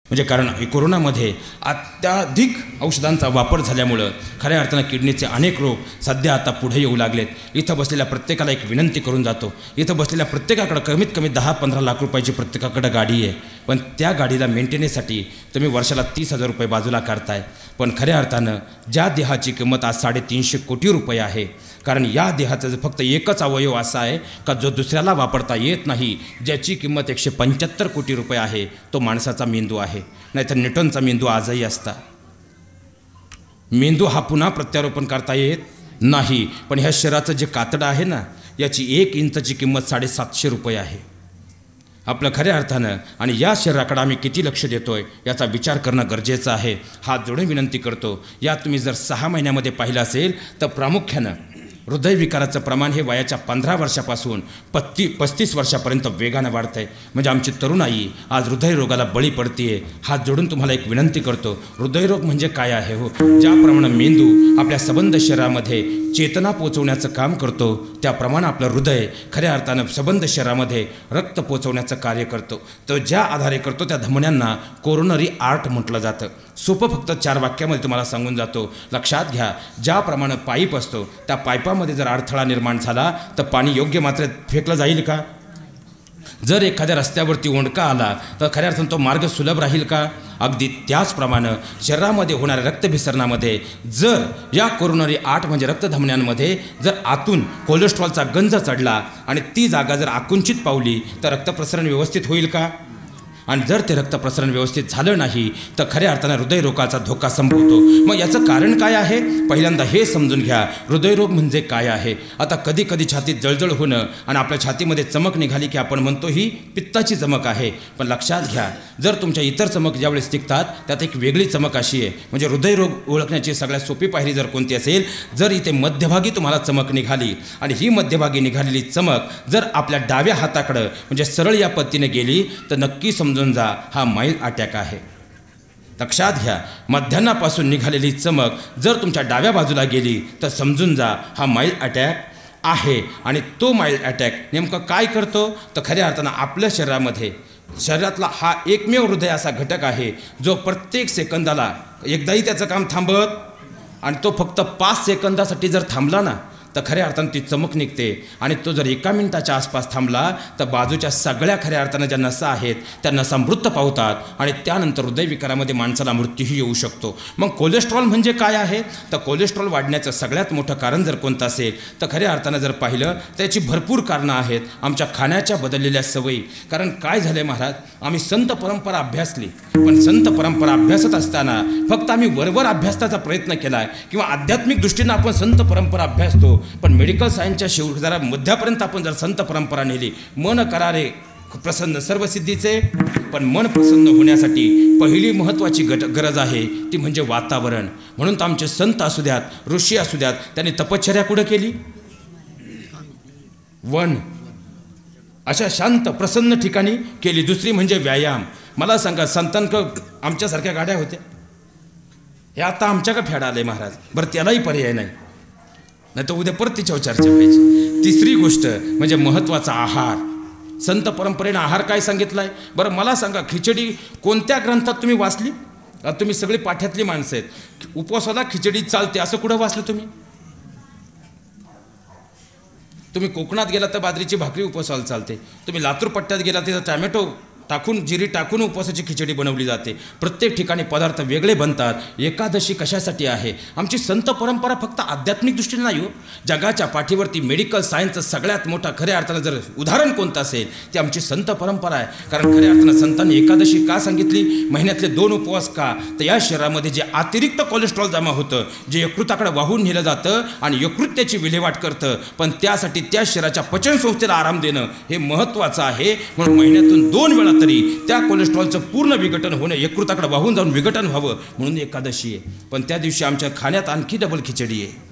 म्हणजे कारण कोरोनामध्ये अत्याधिक औषधांचा वापर झाल्यामुळं खऱ्या अर्थानं किडनीचे अनेक रोग सध्या आता पुढे येऊ लागलेत. इथं बसलेल्या प्रत्येकाला एक विनंती करून जातो, इथं बसलेल्या प्रत्येकाकडं कमीत कमी 10-15 लाख रुपयाची प्रत्येकाकडं गाडी आहे, पण त्या गाडीला मेंटेनन्ससाठी तुम्ही वर्षाला 30,000 रुपये बाजूला काढताय. पण खऱ्या अर्थानं ज्या देहाची किंमत आज 350 कोटी रुपये आहे, कारण या देहाचं फक्त एकच अवयव असा आहे का जो दुसऱ्याला वापरता येत नाही, ज्याची किंमत 175 कोटी रुपये आहे, तो माणसाचा मेंदू आहे. नाहीतर न्यूटनचा मेंदू आजही असता. मेंदू हा पुन्हा प्रत्यारोपण करता येत नाही. पण ह्या शरीराचं जे कातडं आहे ना, याची 1 इंचची किंमत 750 रुपये आहे. आपलं खऱ्या अर्थानं आणि या शरीराकडे आम्ही किती लक्ष देतोय याचा विचार करणं गरजेचं आहे. हात जोडून विनंती करतो, या तुम्ही जर 6 महिन्यामध्ये पाहिलं असेल तर प्रामुख्यानं हृदयविकाराचं प्रमाण हे वयाच्या 15 वर्षापासून 35 वर्षापर्यंत वेगानं वाढतं आहे. म्हणजे आमची तरुणाई आज हृदयरोगाला बळी पडते. हात जोडून तुम्हाला एक विनंती करतो, हृदयरोग म्हणजे काय आहे हो? ज्याप्रमाणे मेंदू आपल्या सबंध शरीरामध्ये चेतना पोचवण्याचं काम करतो, त्याप्रमाणे आपलं हृदय खऱ्या अर्थानं सबंध शरीरामध्ये रक्त पोचवण्याचं कार्य करतो. तो ज्या आधारे करतो त्या धमन्यांना कोरोनरी आर्ट म्हटलं जातं. सोपं फक्त 4 वाक्यामध्ये तुम्हाला सांगून जातो. लक्षात घ्या, ज्याप्रमाणे पाईप असतो त्या पाईपामध्ये जर अडथळा निर्माण झाला तर पाणी योग्य मात्रेत फेकलं जाईल का? जर एखाद्या रस्त्यावरती ओंडका आला तर खऱ्या अर्थानं तो मार्ग सुलभ राहील का? अगदी त्याचप्रमाणे शरीरामध्ये होणाऱ्या रक्तभिसरणामध्ये जर या कोरोनरी आर्ट म्हणजे रक्तधमन्यांमध्ये जर आतून कोलेस्ट्रॉलचा गंज चढला आणि ती जागा जर आकुंचित पावली तर रक्तप्रसरण व्यवस्थित होईल का? आणि जर ते रक्तप्रसरण व्यवस्थित झालं नाही तर खऱ्या अर्थानं हृदयरोगाचा धोका संभवतो. मग याचं कारण काय आहे? पहिल्यांदा हे समजून घ्या, हृदयरोग म्हणजे काय आहे. आता कधी कधी छातीत जळजळ होणं आणि आपल्या छातीमध्ये चमक निघाली की आपण म्हणतो ही पित्ताची चमक आहे. पण लक्षात घ्या, जर तुमच्या इतर चमक ज्यावेळेस निघतात त्यात एक वेगळी चमक अशी आहे. म्हणजे हृदयरोग ओळखण्याची सगळ्यात सोपी पायरी जर कोणती असेल, जर इथे मध्यभागी तुम्हाला चमक निघाली आणि ही मध्यभागी निघालेली चमक जर आपल्या डाव्या हाताकडं म्हणजे सरळ या पद्धतीने गेली तर नक्की समजून जा हा माइल्ड अटॅक आहे. लक्षात घ्या, मध्यान्नापासून निघालेली चमक जर तुमच्या डाव्या बाजूला गेली तर समजून जा हा माइल्ड अटॅक आहे. आणि तो माइल्ड अटॅक नेमकं काय करतो तर खऱ्या अर्थानं आपल्या शरीरातला हा एकमेव हृदय असा घटक आहे जो प्रत्येक सेकंदाला एकदाही त्याचं काम थांबत आणि तो फक्त 5 सेकंदासाठी जर थांबला ना तर खऱ्या अर्थानं ती चमक निघते. आणि तो जर 1 मिनिटाच्या आसपास थांबला तर बाजूच्या सगळ्या खऱ्या अर्थानं ज्या नसा आहेत त्या नसा मृत पावतात आणि त्यानंतर हृदयविकारामध्ये माणसाला मृत्यूही येऊ शकतो. मग कोलेस्ट्रॉल म्हणजे काय आहे तर कोलेस्ट्रॉल वाढण्याचं सगळ्यात मोठं कारण जर कोणतं असेल तर खऱ्या अर्थानं जर पाहिलं त्याची भरपूर कारणं आहेत. आमच्या खाण्याच्या बदललेल्या सवयी. कारण काय झालं महाराज, आम्ही संत परंपरा अभ्यासली, पण संत परंपरा अभ्यासत असताना फक्त आम्ही वरवर अभ्यासाचा प्रयत्न केला आहे किंवा आध्यात्मिक दृष्टीनं आपण संत परंपरा अभ्यासतो, पण मेडिकल सायन्सच्या जरा मध्यापर्यंत आपण जर संत परंपरा नेली, मन करारे प्रसन्न सर्व सिद्धीचे, पण मन प्रसन्न होण्यासाठी पहिली महत्त्वाची गरज आहे ती म्हणजे वातावरण. म्हणून तर आमचे संत असू द्यात, ऋषी असू द्यात, त्यांनी तपश्चर्या कुठं केली? वन, अशा शांत प्रसन्न ठिकाणी केली. दुसरी म्हणजे व्यायाम. मला सांगा, संतांक आमच्यासारख्या गाड्या होत्या, हे आता आमच्याकडे फेडा आले महाराज. बरं, त्यालाही पर्याय नाही, नाही तर उद्या परत तिच्यावर चर्चा व्हायची. तिसरी गोष्ट म्हणजे महत्त्वाचा आहार. संत परंपरेनं आहार काय सांगितलं आहे बरं मला सांगा. खिचडी कोणत्या ग्रंथात तुम्ही वाचली? तुम्ही सगळी पाठ्यातली माणसं आहेत. उपवासाला खिचडी चालते असं कुठं वाचलं तुम्ही? तुम्ही कोकणात गेला तर बाजरीची भाकरी उपवासाला चालते. तुम्ही लातूर पट्ट्यात गेला तर टॅमॅटो टाकून, जिरी टाकून उपवासाची खिचडी बनवली जाते. प्रत्येक ठिकाणी पदार्थ वेगळे बनतात. एकादशी कशासाठी आहे? आमची संत परंपरा फक्त आध्यात्मिक दृष्टीने नाही हो. जगाच्या पाठीवरती मेडिकल सायन्सचं सगळ्यात मोठा खऱ्या अर्थानं जर उदाहरण कोणतं असेल ते आमची संत परंपरा आहे. कारण खऱ्या अर्थानं संतांनी एकादशी का सांगितली? महिन्यातले 2 उपवास का? तर या शरीरामध्ये जे अतिरिक्त कोलेस्ट्रॉल जमा होतं, जे यकृताकडे वाहून नेलं जातं आणि यकृत त्याची विल्हेवाट करतं, पण त्यासाठी त्या शरीराच्या पचनसंस्थेला आराम देणं हे महत्त्वाचं आहे. म्हणून महिन्यातून 2 वेळा तरी त्या कोलेस्ट्रॉलचं पूर्ण विघटन होणं, यकृताकडे वाहून जाऊन विघटन व्हावं म्हणून एकादशी आहे. पण त्या दिवशी आमच्या खाण्यात आणखी डबल खिचडी आहे.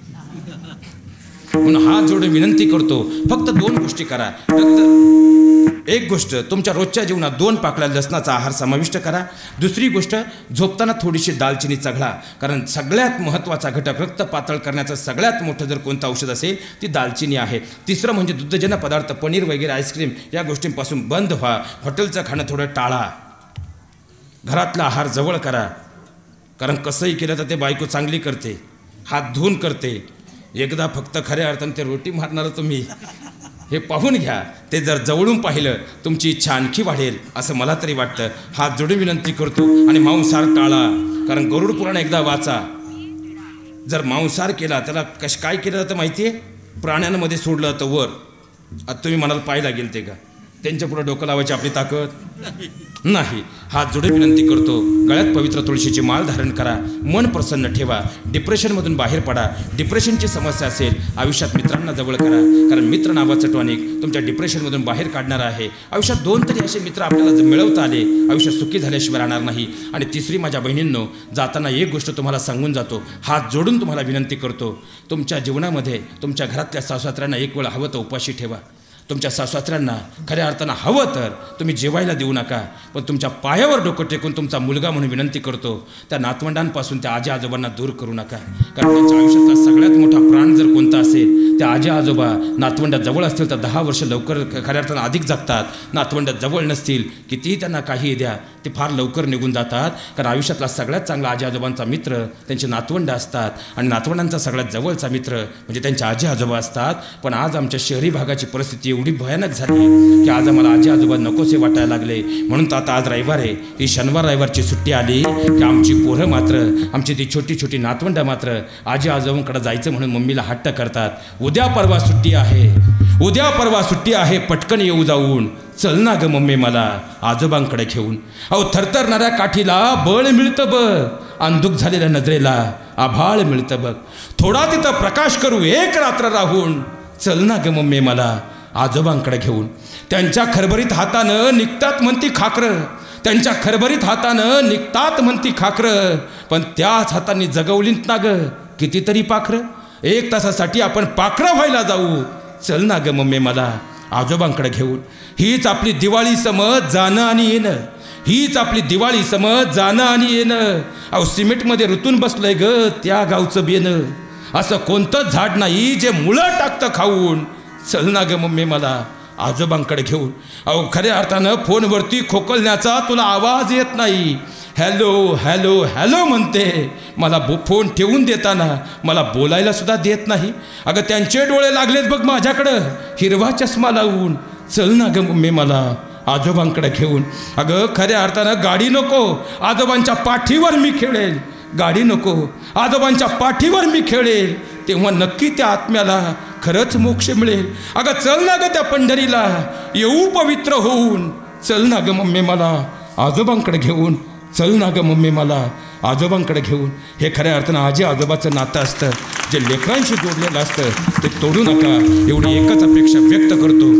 म्हणून हात जोडून विनंती करतो, फक्त 2 गोष्टी करा. एक गोष्ट, तुमच्या रोजच्या जीवनात 2 पाकळ्या लसणाचा आहार समाविष्ट करा. दुसरी गोष्ट, झोपताना थोडीशी दालचिनी चघळा. कारण सगळ्यात महत्त्वाचा घटक, रक्त पातळ करण्याचं सगळ्यात मोठं जर कोणतं औषध असेल ती दालचिनी आहे. तिसरं म्हणजे दुग्धजन्य पदार्थ, पनीर वगैरे, आईस्क्रीम या गोष्टींपासून बंद व्हा. हॉटेलचं खाणं थोडं टाळा. घरातला आहार जवळ करा, कारण कसंही केलं तर ते बायको चांगली करते, हात धुवून करते. एकदा फक्त खऱ्या अर्थानं ते रोटी मारणारं तुम्ही हे पाहून घ्या. ते जर जवळून पाहिलं तुमची इच्छा आणखी वाढेल असं मला तरी वाटतं. हात जोडून विनंती करतो. आणि मांसाहार टाळा, कारण गरुड पुराण एकदा वाचा. जर मांसाहार केला त्याला काय केलं जातं माहिती आहे? प्राण्यांमध्ये सोडलं जातं वर. आता तुम्ही म्हणाल पाहायला गेल ते का? त्यांच्या पुढे डोकं लावायची आपली ताकद नाही. हात जोडून विनंती करतो. गळ्यात पवित्र तुळशीची माळ धारण करा. मन प्रसन्न ठेवा. डिप्रेशनमधून बाहेर पडा. डिप्रेशनची समस्या असेल आयुष्यात मित्रांना जवळ करा, कारण मित्र नावाचं टॉनिक तुमच्या डिप्रेशनमधून बाहेर काढणार आहे. आयुष्यात 2 तरी असे मित्र आपल्याला जर मिळवता आले आयुष्यात सुखी झाल्याशिवाय राहणार नाही. आणि तिसरी माझ्या बहिणींनो, जाताना एक गोष्ट तुम्हाला सांगून जातो. हात जोडून तुम्हाला विनंती करतो, तुमच्या जीवनामध्ये तुमच्या घरातल्या सासूसासऱ्यांना एक वेळ हवं तर उपाशी ठेवा. तुमच्या सासूसासऱ्यांना खऱ्या अर्थानं हवं तर तुम्ही जेवायला देऊ नका, पण तुमच्या पायावर डोकं टेकून तुमचा मुलगा म्हणून विनंती करतो, त्या नातवंडांपासून त्या आजी आजोबांना दूर करू नका. कारण त्यांच्या आयुष्यातला सगळ्यात मोठा प्राण जर कोणता असेल, त्या आजी आजोबा नातवंडात जवळ असतील तर 10 वर्ष लवकर खऱ्या अर्थानं अधिक जगतात. नातवंडात जवळ नसतील कितीही त्यांना काही द्या, ते फार लवकर निघून जातात. कारण आयुष्यातला सगळ्यात चांगला आजी आजोबांचा मित्र त्यांचे नातवंड असतात, आणि नातवंडांचा सगळ्यात जवळचा मित्र म्हणजे त्यांच्या आजी आजोबा असतात. पण आज आमच्या शहरी भागाची परिस्थिती एवढी भयानक झाली की आज आम्हाला आजी आजोबा नकोसे वाटायला लागले. म्हणून तर आता आज रविवार आहे, ही शनिवार रविवारची सुट्टी आली की आमची पोरं मात्र, आमची ती छोटी छोटी नातवंड मात्र आजी आजोबांकडे जायचं म्हणून मम्मीला हट्ट करतात. उद्या परवा सुट्टी आहे, उद्या परवा सुट्टी आहे, पटकन येऊ जाऊन, चल ना ग मम्मी मला आजोबांकडे घेऊन. अहो थरथरणाऱ्या काठीला बळ मिळतं बघ, अंधुक झालेल्या नजरेला आभाळ मिळतं बघ. थोडा तिथं प्रकाश करू एक रात्र राहून, चल ना ग मम्मी मला आजोबांकडे घेऊन. त्यांच्या खरभरीत हातानं निघतात म्हणती खाकरं, त्यांच्या खरभरीत हातानं निघतात म्हणती खाकरं, पण त्याच हाताने जगवलीत ना ग कितीतरी पाखरं. 1 तासासाठी आपण पाखरं व्हायला जाऊ, चल ना ग मम्मी मला आजोबांकडे घेऊन. हीच आपली दिवाळी समज जाणं आणि येणं, हीच आपली दिवाळी समज जाणं आणि येणं. अहो सिमेंटमध्ये रुतून बसलंय ग त्या गावचं बेनं, असं कोणतंच झाड नाही जे मुळं टाकतं खाऊन, चल ना ग मम्मी मला आजोबांकडे घेऊन. अहो खऱ्या अर्थानं फोनवरती खोकलण्याचा तुला आवाज येत नाही, हॅलो हॅलो हॅलो म्हणते, मला फोन ठेवून देताना मला बोलायला सुद्धा देत नाही. अगं त्यांचे डोळे लागलेत बघ माझ्याकडं हिरवा चष्मा लावून, चल ना ग मम्मी मला आजोबांकडे घेऊन. अगं खऱ्या अर्थानं गाडी नको, आजोबांच्या पाठीवर मी खेळेल, गाडी नको आजोबांच्या पाठीवर मी खेळेल, तेव्हा नक्की त्या आत्म्याला खरंच मोक्ष मिळेल. अगं चल ना ग त्या पंढरीला येऊ पवित्र होऊन, चल ना ग मम्मी मला आजोबांकडे घेऊन, चल ना ग मम्मी मला आजोबांकडे घेऊन. हे खऱ्या अर्थानं आजी आजोबाचं नातं असतं जे लेकरांशी जोडलेलं असतं, ते तोडू नका एवढी एकच अपेक्षा व्यक्त करतो.